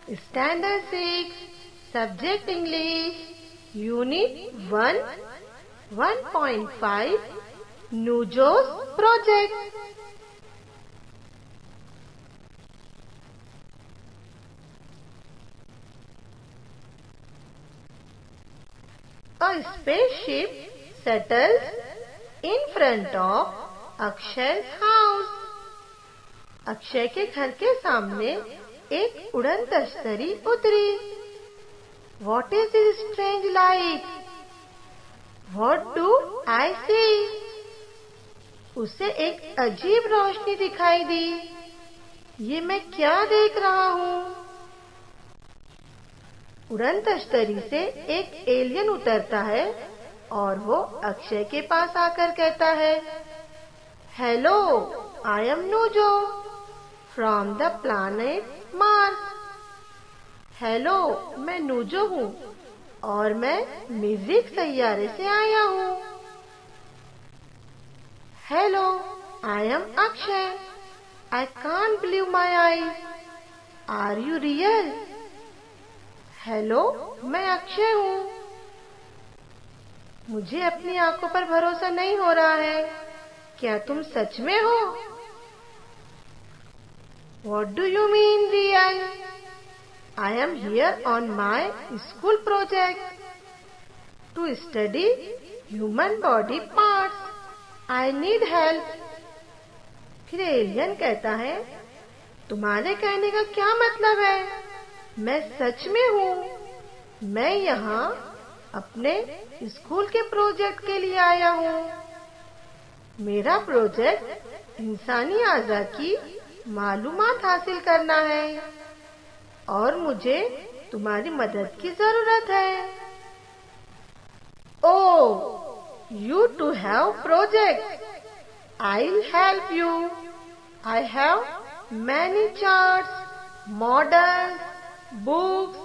Standard 6, Subject English, Unit 1, 1.5, Nujo's Project. A spaceship settles in front of Akshay's house. Akshay के घर के सामने एक उड़न तश्तरी उतरी. What is this strange light? What do I see? उसे एक अजीब रोशनी दिखाई दी. ये मैं क्या देख रहा हूँ? उड़न तश्तरी से एक एलियन उतरता है और वो अक्षय के पास आकर कहता है, hello, I am Nujo from the planet Mars. Hello, मैं नूजो हूँ और मैं मिर्रिक सैयारे से आया हूँ. Hello, I am Akshay. I can't believe my eyes. Are you real? Hello, मैं अक्षय हूँ. मुझे अपनी आंखों पर भरोसा नहीं हो रहा है. क्या तुम सच में हो? What do you mean real? I am here on my school project to study human body parts. I need help. फिर एलियन कहता है, तुम्हारे कहने का क्या मतलब है? मैं सच में हूँ. मैं यहाँ अपने स्कूल के प्रोजेक्ट के लिए आया हूँ. मेरा प्रोजेक्ट इंसानी आज़ा की मालूमात हासिल करना है और मुझे तुम्हारी मदद की जरूरत है. ओह, you too have project. I'll help you. I have many charts, models, books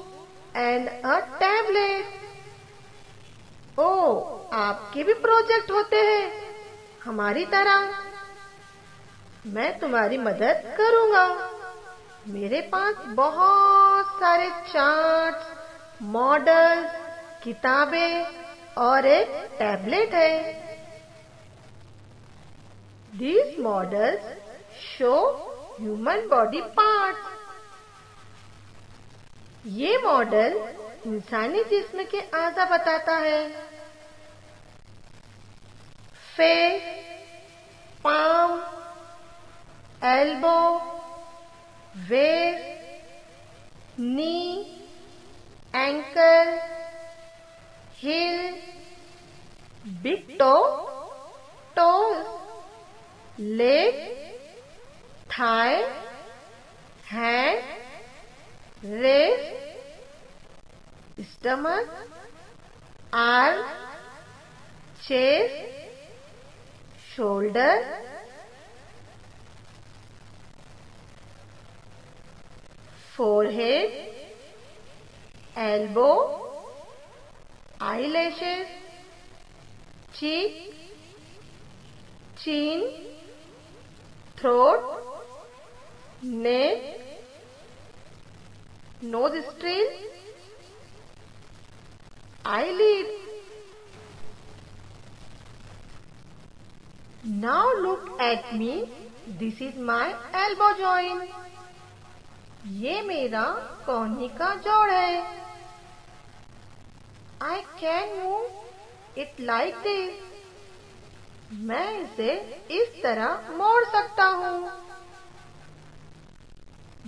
and a tablet. ओह, आपके भी प्रोजेक्ट होते हैं हमारी तरह. मैं तुम्हारी मदद करूंगा. मेरे पास बहुत सारे चार्ट्स, मॉडल्स, किताबें और एक टैबलेट है. These models show human body parts. ये मॉडल इंसानी जिस्म के आज़ा बताता है. Face, palm, elbow, waist, knee, ankle, heel, big toe, toes, leg, thigh, hand, wrist, stomach, arm, chest, shoulder, forehead, elbow, eyelashes, cheek, chin, throat, neck, nostril, eyelid. Now look at me. This is my elbow joint. ये मेरा कोहनी का जोड़ है. I can move it like this. मैं इसे इस तरह मोड़ सकता हूँ.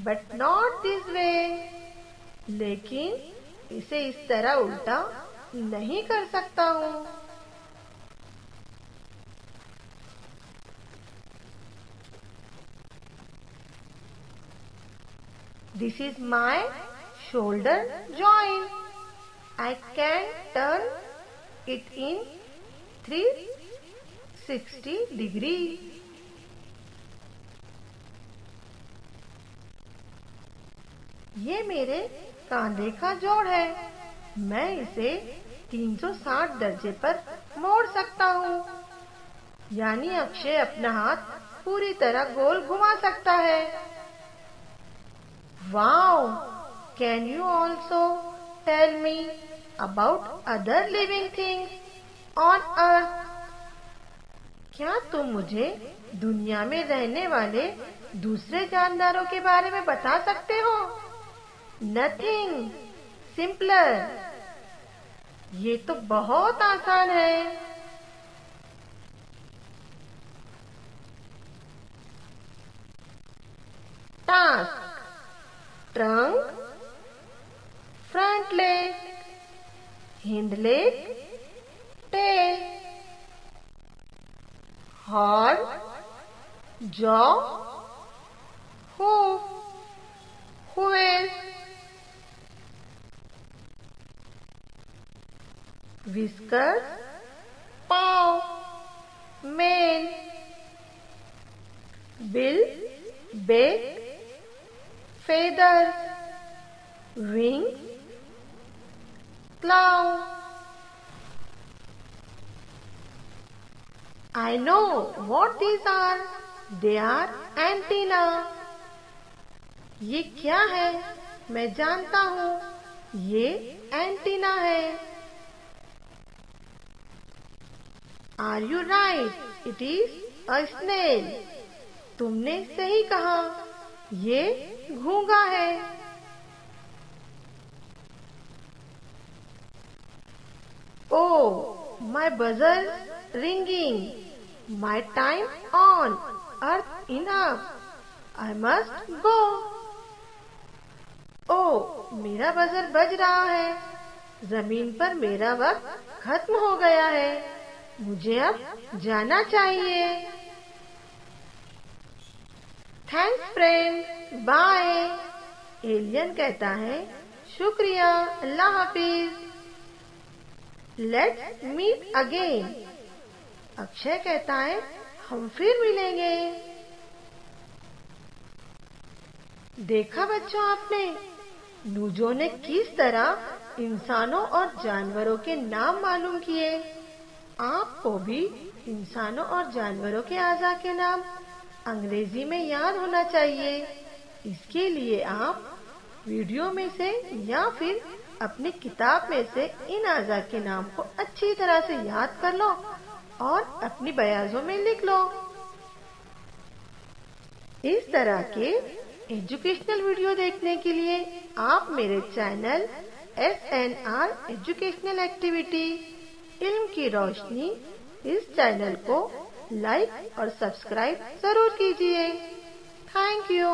But not this way. लेकिन इसे इस तरह उल्टा नहीं कर सकता हूँ. This is my shoulder joint. I can turn it in 360 degrees. ये मेरे कांधे का जोड़ है. मैं इसे 360 दर्जे पर मोड़ सकता हूँ. यानी अक्षय अपना हाथ पूरी तरह गोल घुमा सकता है. Wow, Can you also tell me about other living things on earth? क्या तुम मुझे दुनिया में रहने वाले दूसरे जानदारों के बारे में बता सकते हो? Nothing simpler. ये तो बहुत आसान है। Task. Trunk, front leg, hind leg, tail, horn, jaw, hoof, wheel, whiskers, paw, mane, bill, beak, feathers, wings, claw. I know what these are. They are antenna. ये क्या है? मैं जानता हूँ। ये एंटीना है। Are you right? It is a snail. तुमने सही कहा। ये घोंघा है। Oh, my buzzer ringing. My time on earth enough. I must go. Oh, मेरा बजर बज रहा है। जमीन पर मेरा वक्त खत्म हो गया है। मुझे अब जाना चाहिए। Thanks friend, bye. एलियन कहता है शुक्रिया, अल्लाह हाफिज। Let's meet again. अक्षय कहता है हम फिर मिलेंगे। देखा बच्चों आपने, नूजो ने किस तरह इंसानों और जानवरों के नाम मालूम किए। आपको भी इंसानों और जानवरों के आज़ा के नाम अंग्रेजी में याद होना चाहिए। इसके लिए आप वीडियो में से या फिर अपनी किताब में से इन आज़ा के नाम को अच्छी तरह से याद कर लो और अपनी बयाजों में लिख लो। इस तरह के एजुकेशनल वीडियो देखने के लिए आप मेरे चैनल SNR एजुकेशनल एक्टिविटी इल्म की रोशनी इस चैनल को लाइक और सब्सक्राइब जरूर कीजिए। Thank you.